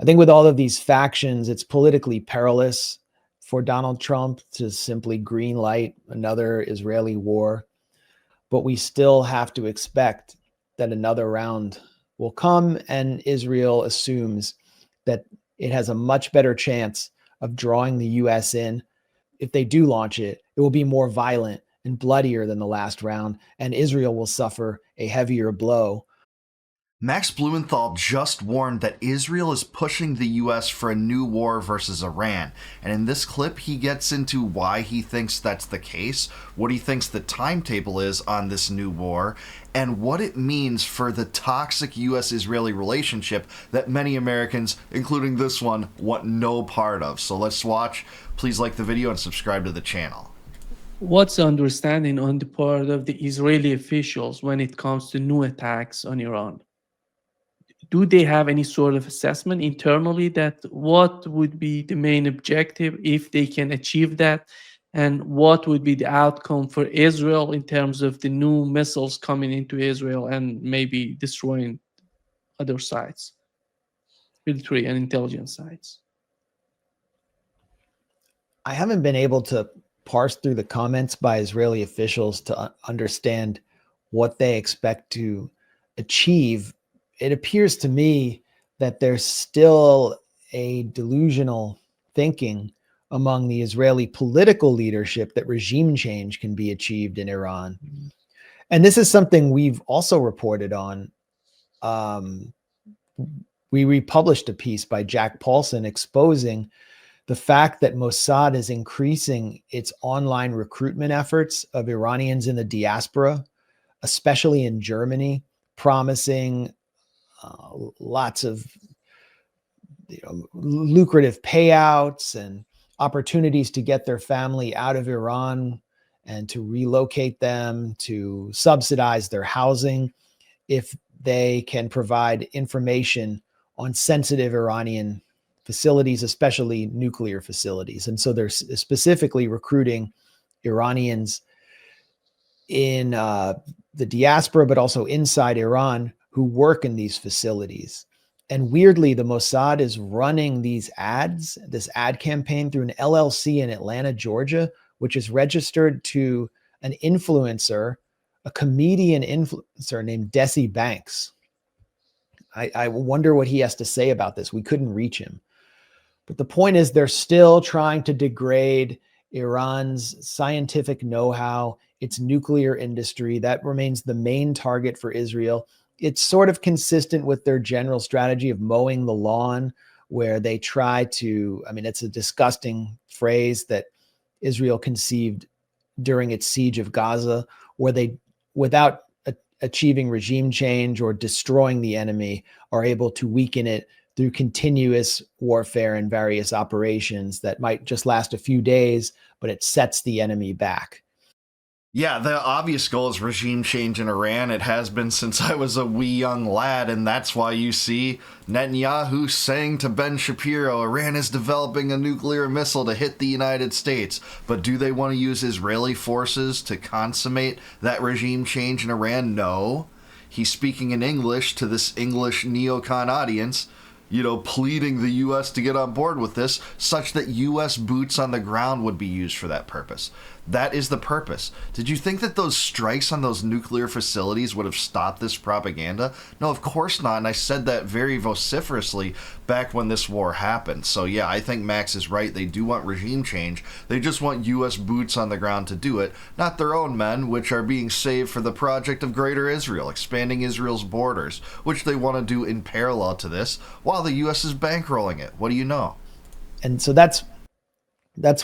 I think with all of these factions, it's politically perilous for Donald Trump to simply green light another Israeli war. But we still have to expect that another round will come, and Israel assumes that it has a much better chance of drawing the US in. If they do launch it, it will be more violent and bloodier than the last round, and Israel will suffer a heavier blow. Max Blumenthal just warned that Israel is pushing the US for a new war versus Iran. And in this clip, he gets into why he thinks that's the case, what he thinks the timetable is on this new war, and what it means for the toxic US-Israeli relationship that many Americans, including this one, want no part of. So let's watch. Please like the video and subscribe to the channel. What's the understanding on the part of the Israeli officials when it comes to new attacks on Iran? Do they have any sort of assessment internally that what would be the main objective if they can achieve that? And what would be the outcome for Israel in terms of the new missiles coming into Israel and maybe destroying other sites, military and intelligence sites? I haven't been able to parse through the comments by Israeli officials to understand what they expect to achieve. It appears to me that there's still a delusional thinking among the Israeli political leadership that regime change can be achieved in Iran. And this is something we've also reported on. We republished a piece by Jack Paulson exposing the fact that Mossad is increasing its online recruitment efforts of Iranians in the diaspora, especially in Germany, promising lots of lucrative payouts and opportunities to get their family out of Iran and to relocate them, to subsidize their housing if they can provide information on sensitive Iranian facilities, especially nuclear facilities. And so they're specifically recruiting Iranians in the diaspora, but also inside Iran, who work in these facilities. And weirdly, the Mossad is running these ads, this ad campaign through an LLC in Atlanta, Georgia, which is registered to an influencer, a comedian influencer named Desi Banks. I wonder what he has to say about this. We couldn't reach him. But the point is, they're still trying to degrade Iran's scientific know-how, its nuclear industry. That remains the main target for Israel. It's sort of consistent with their general strategy of mowing the lawn, where they try to, I mean, it's a disgusting phrase that Israel conceived during its siege of Gaza, where they, without achieving regime change or destroying the enemy, are able to weaken it through continuous warfare and various operations that might just last a few days, but it sets the enemy back. Yeah, the obvious goal is regime change in Iran. It has been since I was a wee young lad, and that's why you see Netanyahu saying to Ben Shapiro, Iran is developing a nuclear missile to hit the United States. But do they want to use Israeli forces to consummate that regime change in Iran? No. He's speaking in English to this English neocon audience, pleading the U.S. to get on board with this, such that U.S. boots on the ground would be used for that purpose. That is the purpose. Did you think that those strikes on those nuclear facilities would have stopped this propaganda? No, of course not, and I said that very vociferously back when this war happened. So yeah, I think Max is right. They do want regime change. They just want U.S. boots on the ground to do it, not their own men, which are being saved for the project of Greater Israel, expanding Israel's borders, which they want to do in parallel to this, while the U.S. is bankrolling it. What do you know? And so that's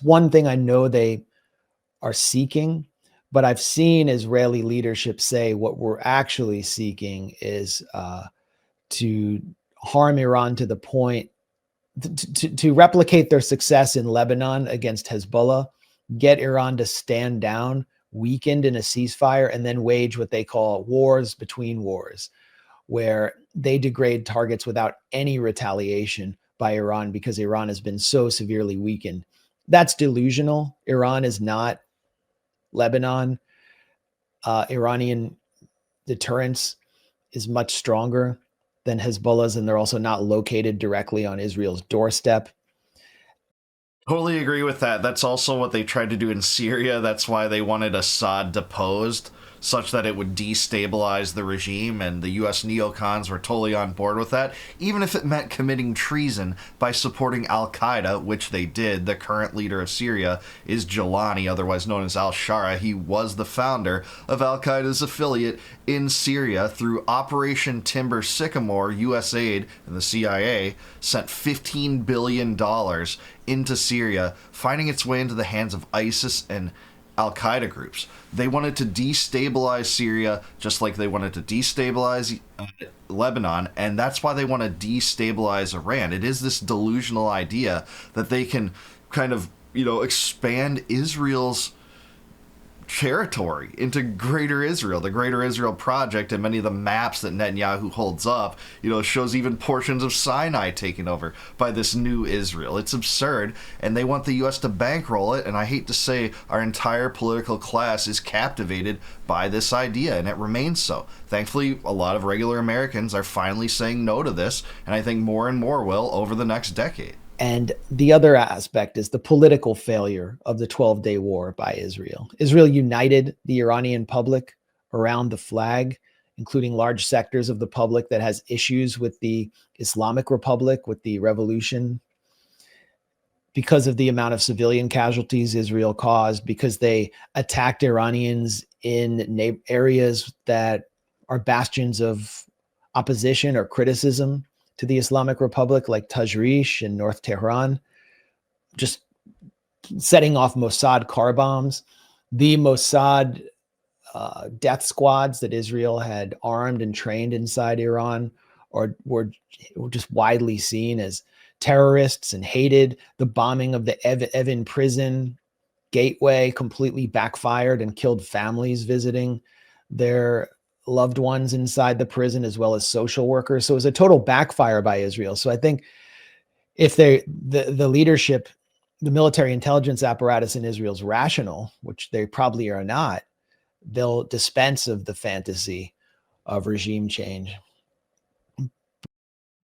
one thing I know they are seeking, but I've seen Israeli leadership say what we're actually seeking is to harm Iran to the point to replicate their success in Lebanon against Hezbollah, get Iran to stand down, weakened in a ceasefire, and then wage what they call wars between wars, where they degrade targets without any retaliation by Iran because Iran has been so severely weakened. That's delusional. Iran is not Lebanon. Iranian deterrence is much stronger. than Hezbollah's, and they're also not located directly on Israel's doorstep. Totally agree with that. That's also what they tried to do in Syria. That's why they wanted Assad deposed, such that it would destabilize the regime, and the US neocons were totally on board with that, even if it meant committing treason by supporting Al Qaeda, which they did. The current leader of Syria is Jilani, otherwise known as al Shara. He was the founder of Al Qaeda's affiliate in Syria. Through Operation Timber Sycamore, USAID and the CIA sent $15 billion into Syria, finding its way into the hands of ISIS and Al-Qaeda groups. They wanted to destabilize Syria just like they wanted to destabilize Lebanon, and that's why they want to destabilize Iran. It is this delusional idea that they can kind of, expand Israel's territory into Greater Israel. The Greater Israel Project and many of the maps that Netanyahu holds up, shows even portions of Sinai taken over by this new Israel. It's absurd, and they want the U.S. to bankroll it, and I hate to say our entire political class is captivated by this idea, and it remains so. Thankfully, a lot of regular Americans are finally saying no to this, and I think more and more will over the next decade. And the other aspect is the political failure of the 12-day war by Israel. Israel united the Iranian public around the flag, including large sectors of the public that has issues with the Islamic Republic, with the revolution, because of the amount of civilian casualties Israel caused, because they attacked Iranians in areas that are bastions of opposition or criticism to the Islamic Republic, like Tajrish in North Tehran, just setting off Mossad car bombs. The Mossad death squads that Israel had armed and trained inside Iran were just widely seen as terrorists and hated. The bombing of the Evin prison gateway completely backfired and killed families visiting their loved ones inside the prison, as well as social workers. So it was a total backfire by Israel. So I think if the leadership, the military intelligence apparatus in Israel is rational, which they probably are not, they'll dispense of the fantasy of regime change.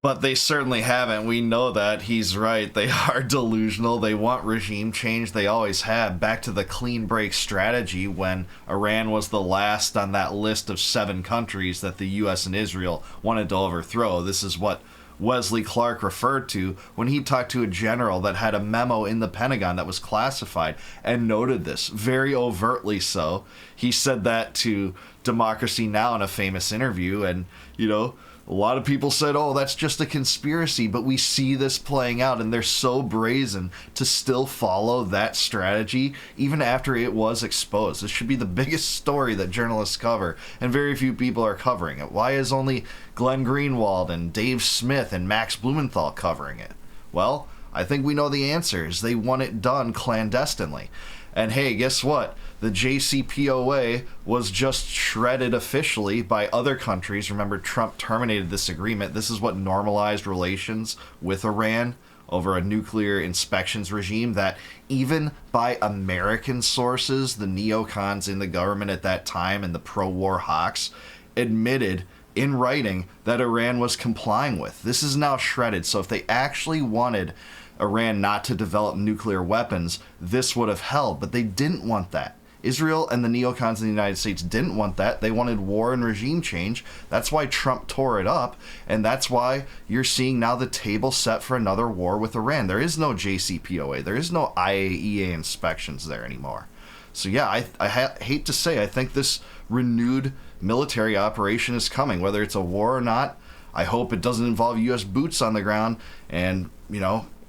But they certainly haven't. We know that. He's right. They are delusional. They want regime change. They always have. Back to the clean break strategy, when Iran was the last on that list of 7 countries that the U.S. and Israel wanted to overthrow. This is what Wesley Clark referred to when he talked to a general that had a memo in the Pentagon that was classified and noted this, very overtly so. He said that to Democracy Now! In a famous interview, and, a lot of people said, oh, that's just a conspiracy, but we see this playing out, and they're so brazen to still follow that strategy, even after it was exposed. This should be the biggest story that journalists cover, and very few people are covering it. Why is only Glenn Greenwald and Dave Smith and Max Blumenthal covering it? Well, I think we know the answers. They want it done clandestinely. And hey, guess what? The JCPOA was just shredded officially by other countries. Remember, Trump terminated this agreement. This is what normalized relations with Iran over a nuclear inspections regime that, even by American sources, the neocons in the government at that time and the pro-war hawks admitted in writing that Iran was complying with. This is now shredded. So if they actually wanted Iran not to develop nuclear weapons, this would have held, but they didn't want that. Israel and the neocons in the United States didn't want that. They wanted war and regime change. That's why Trump tore it up, and that's why you're seeing now the table set for another war with Iran. There is no JCPOA. There is no IAEA inspections there anymore. So yeah, I hate to say, I think this renewed military operation is coming, whether it's a war or not. I hope it doesn't involve U.S. boots on the ground, and,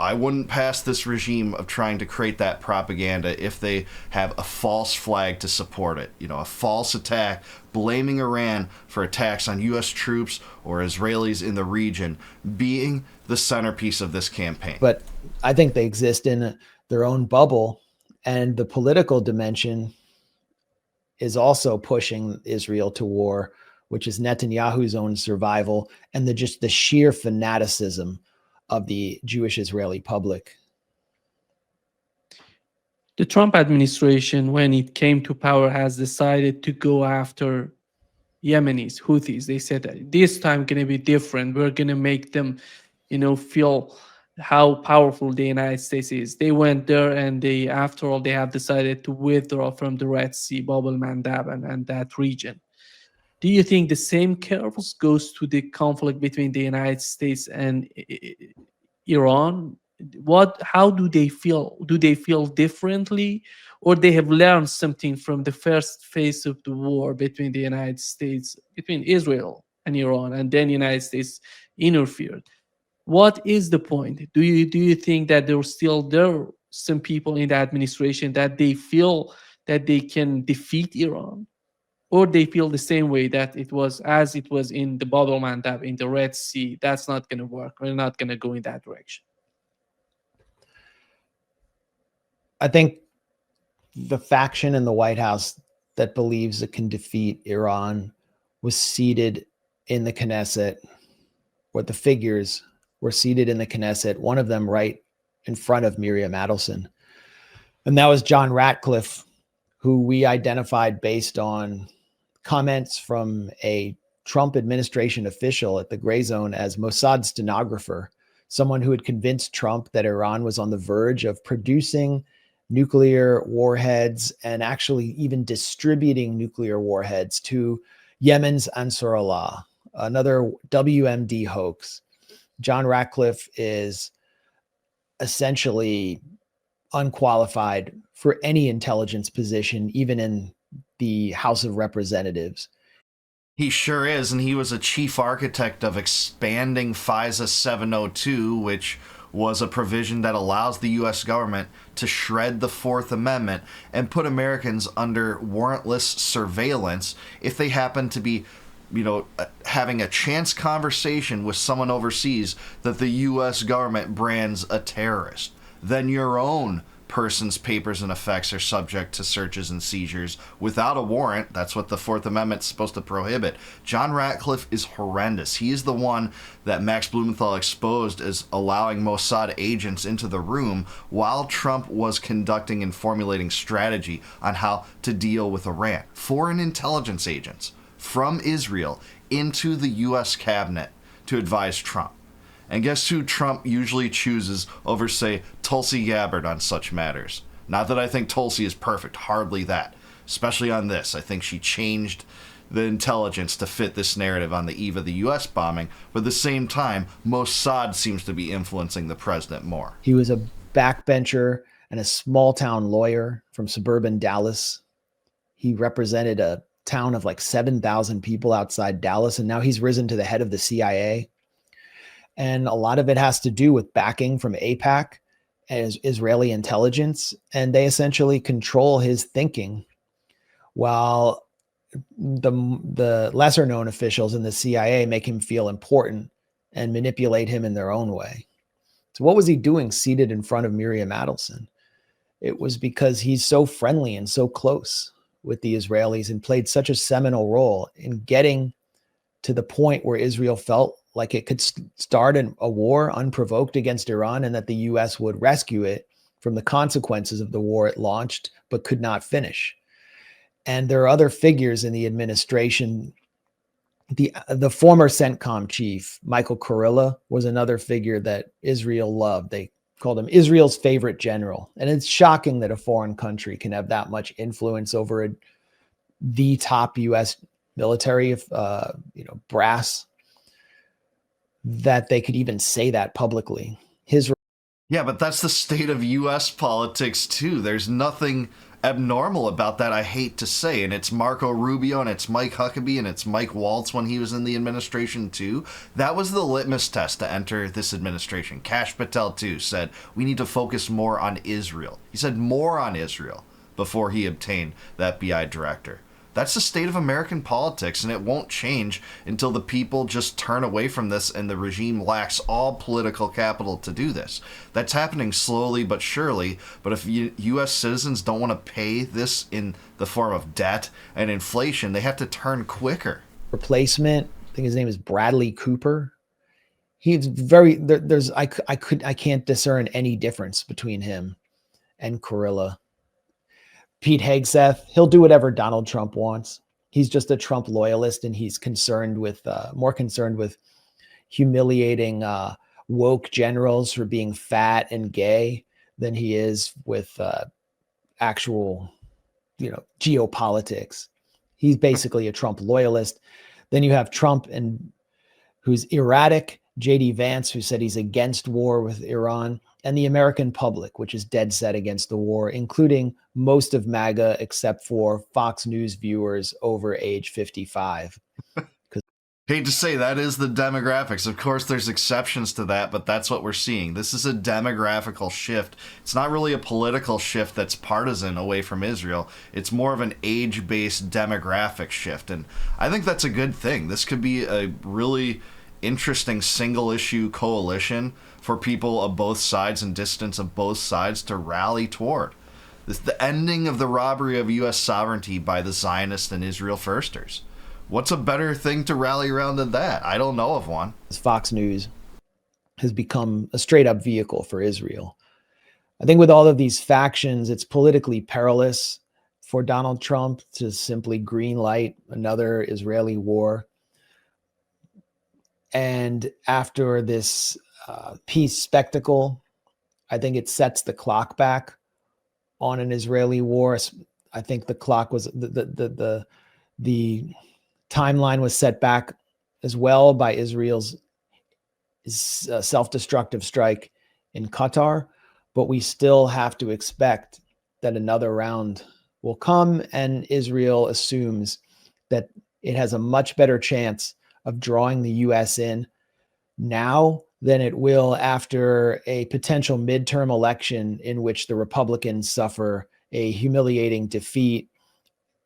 I wouldn't pass this regime of trying to create that propaganda if they have a false flag to support it. A false attack, blaming Iran for attacks on U.S. troops or Israelis in the region being the centerpiece of this campaign. But I think they exist in their own bubble, and the political dimension is also pushing Israel to war, which is Netanyahu's own survival and the sheer fanaticism of the Jewish Israeli public. The Trump administration, when it came to power, has decided to go after Yemenis, Houthis. They said that this time going to be different. We're going to make them, feel how powerful the United States is. They went there, and after all, they have decided to withdraw from the Red Sea, Bab el Mandab, and that region. Do you think the same curves goes to the conflict between the United States and Iran? How do they feel? Do they feel differently, or they have learned something from the first phase of the war between the United States, between Israel and Iran, and then United States interfered? What is the point? Do you think that there are some people in the administration that they feel that they can defeat Iran, or they feel the same way that it was in the Bab el Mandab, in the Red Sea? That's not going to work. We're not going to go in that direction. I think the faction in the White House that believes it can defeat Iran was seated in the Knesset, or the figures were seated in the Knesset, one of them right in front of Miriam Adelson. And that was John Ratcliffe, who we identified based on comments from a Trump administration official at the Gray Zone as Mossad stenographer, someone who had convinced Trump that Iran was on the verge of producing nuclear warheads and actually even distributing nuclear warheads to Yemen's Ansarullah, another WMD hoax. John Ratcliffe is essentially unqualified for any intelligence position, even in the House of Representatives. He sure is, and he was a chief architect of expanding FISA 702, which was a provision that allows the U.S. government to shred the Fourth Amendment and put Americans under warrantless surveillance if they happen to be, having a chance conversation with someone overseas that the U.S. government brands a terrorist. Then your own person's papers and effects are subject to searches and seizures without a warrant. That's what the Fourth Amendment is supposed to prohibit. John Ratcliffe is horrendous. He is the one that Max Blumenthal exposed as allowing Mossad agents into the room while Trump was conducting and formulating strategy on how to deal with Iran. Foreign intelligence agents from Israel into the U.S. cabinet to advise Trump. And guess who Trump usually chooses over, say, Tulsi Gabbard on such matters? Not that I think Tulsi is perfect, hardly that. Especially on this. I think she changed the intelligence to fit this narrative on the eve of the U.S. bombing, but at the same time, Mossad seems to be influencing the president more. He was a backbencher and a small-town lawyer from suburban Dallas. He represented a town of like 7,000 people outside Dallas, and now he's risen to the head of the CIA. And a lot of it has to do with backing from AIPAC as Israeli intelligence, and they essentially control his thinking, while the lesser known officials in the CIA make him feel important and manipulate him in their own way. So what was he doing seated in front of Miriam Adelson? It was because he's so friendly and so close with the Israelis and played such a seminal role in getting to the point where Israel felt like it could start a war unprovoked against Iran, and that the U.S. would rescue it from the consequences of the war it launched but could not finish. And there are other figures in the administration. The former CENTCOM chief, Michael Kurilla, was another figure that Israel loved. They called him Israel's favorite general. And it's shocking that a foreign country can have that much influence over the top U.S. military brass, that they could even say that publicly. Yeah, but that's the state of U.S. politics, too. There's nothing abnormal about that, I hate to say. And it's Marco Rubio, and it's Mike Huckabee, and it's Mike Waltz when he was in the administration, too. That was the litmus test to enter this administration. Kash Patel, too, said, we need to focus more on Israel. He said more on Israel before he obtained that BI director. That's the state of American politics, and it won't change until the people just turn away from this and the regime lacks all political capital to do this. That's happening slowly but surely, but if U.S. citizens don't want to pay this in the form of debt and inflation, they have to turn quicker. Replacement, I think his name is Bradley Cooper. He's very, I can't discern any difference between him and Kurilla. Pete Hegseth, he'll do whatever Donald Trump wants. He's just a Trump loyalist, and he's concerned with more concerned with humiliating woke generals for being fat and gay than he is with actual, geopolitics. He's basically a Trump loyalist. Then you have Trump and who's erratic, JD Vance, who said he's against war with Iran, and the American public, which is dead set against the war, including most of MAGA except for Fox News viewers over age 55. Hate to say that is the demographics. Of course, there's exceptions to that, but that's what we're seeing. This is a demographical shift. It's not really a political shift that's partisan away from Israel. It's more of an age-based demographic shift, and I think that's a good thing. This could be a really interesting single-issue coalition for people of both sides and dissidents of both sides to rally toward. This the ending of the robbery of U.S. sovereignty by the Zionists and Israel firsters. What's a better thing to rally around than that? I don't know of one. Fox News has become a straight up vehicle for Israel. I think with all of these factions, it's politically perilous for Donald Trump to simply green light another Israeli war. And after this peace spectacle, I think it sets the clock back on an Israeli war. I think the clock was the timeline was set back as well by Israel's self-destructive strike in Qatar, but we still have to expect that another round will come, and Israel assumes that it has a much better chance of drawing the U.S. in now than it will after a potential midterm election in which the Republicans suffer a humiliating defeat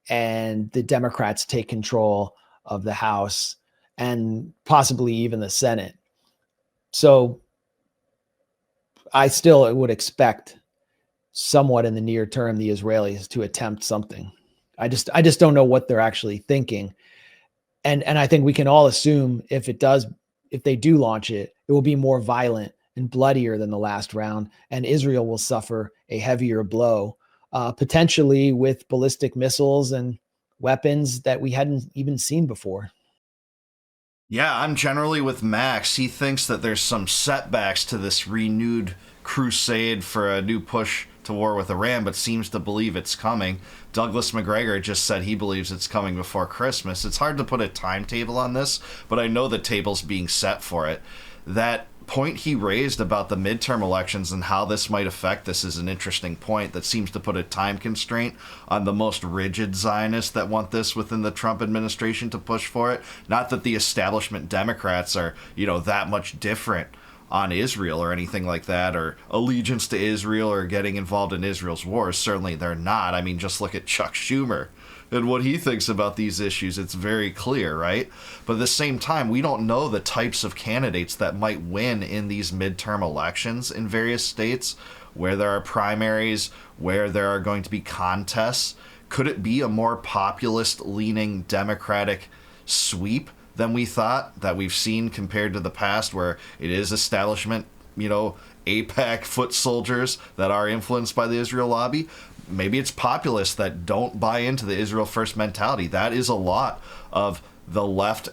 and the Democrats take control of the House and possibly even the Senate. So I still would expect somewhat in the near term the Israelis to attempt something. I just don't know what they're actually thinking. And I think we can all assume if they do launch it, it will be more violent and bloodier than the last round, and Israel will suffer a heavier blow, potentially with ballistic missiles and weapons that we hadn't even seen before. Yeah, I'm generally with Max. He thinks that there's some setbacks to this renewed crusade for a new push to war with Iran, but seems to believe it's coming. Douglas McGregor just said he believes it's coming before Christmas. It's hard to put a timetable on this, but I know the table's being set for it. That point he raised about the midterm elections and how this might affect this is an interesting point that seems to put a time constraint on the most rigid Zionists that want this within the Trump administration to push for it. Not that the establishment Democrats are, that much different on Israel or anything like that, or allegiance to Israel or getting involved in Israel's wars. Certainly they're not. I mean, just look at Chuck Schumer and what he thinks about these issues. It's very clear, right? But at the same time, we don't know the types of candidates that might win in these midterm elections in various states, where there are primaries, where there are going to be contests. Could it be a more populist-leaning Democratic sweep than we thought, that we've seen compared to the past, where it is establishment, AIPAC foot soldiers that are influenced by the Israel lobby? Maybe it's populists that don't buy into the Israel first mentality. That is a lot of the left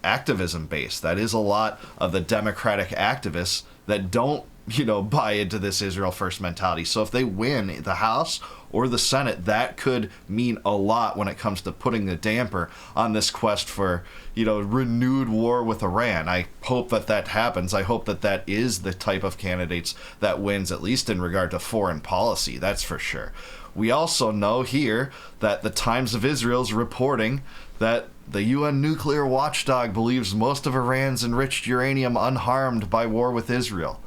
activism base. That is a lot of the Democratic activists that don't, buy into this Israel first mentality. So if they win the House or the Senate, that could mean a lot when it comes to putting the damper on this quest for, renewed war with Iran. I hope that happens. I hope that is the type of candidates that wins, at least in regard to foreign policy. That's for sure. We also know here that the Times of Israel is reporting that the UN nuclear watchdog believes most of Iran's enriched uranium unharmed by war with Israel.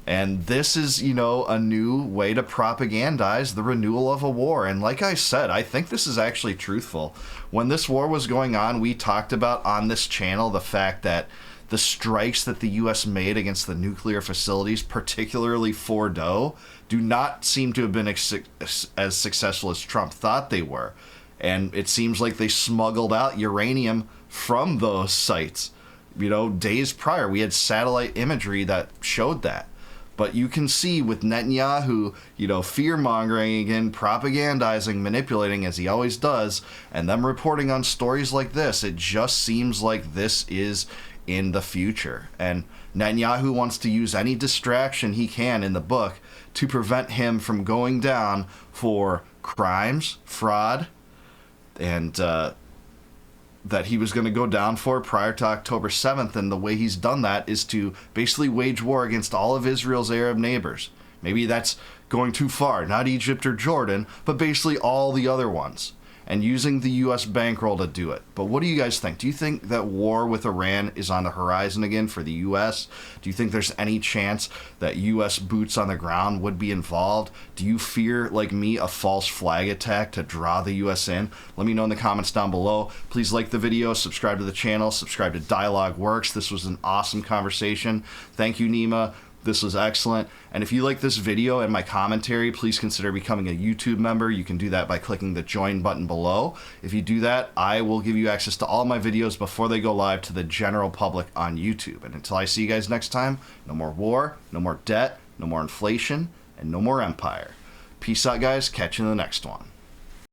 And this is, a new way to propagandize the renewal of a war. And like I said, I think this is actually truthful. When this war was going on, we talked about on this channel the fact that the strikes that the U.S. made against the nuclear facilities, particularly Fordo, do not seem to have been as successful as Trump thought they were. And it seems like they smuggled out uranium from those sites. Days prior, we had satellite imagery that showed that. But you can see with Netanyahu, fear-mongering again, propagandizing, manipulating as he always does, and them reporting on stories like this, it just seems like this is in the future. And Netanyahu wants to use any distraction he can in the book to prevent him from going down for crimes, fraud, and that he was going to go down for prior to October 7th. And the way he's done that is to basically wage war against all of Israel's Arab neighbors. Maybe that's going too far, not Egypt or Jordan, but basically all the other ones, and using the U.S. bankroll to do it. But what do you guys think? Do you think that war with Iran is on the horizon again for the U.S.? Do you think there's any chance that U.S. boots on the ground would be involved? Do you fear, like me, a false flag attack to draw the U.S. in? Let me know in the comments down below. Please like the video, subscribe to the channel, subscribe to Dialogue Works. This was an awesome conversation. Thank you, Nima. This was excellent. And if you like this video and my commentary, please consider becoming a YouTube member. You can do that by clicking the join button below. If you do that, I will give you access to all my videos before they go live to the general public on YouTube. And until I see you guys next time, no more war, no more debt, no more inflation, and no more empire. Peace out, guys. Catch you in the next one.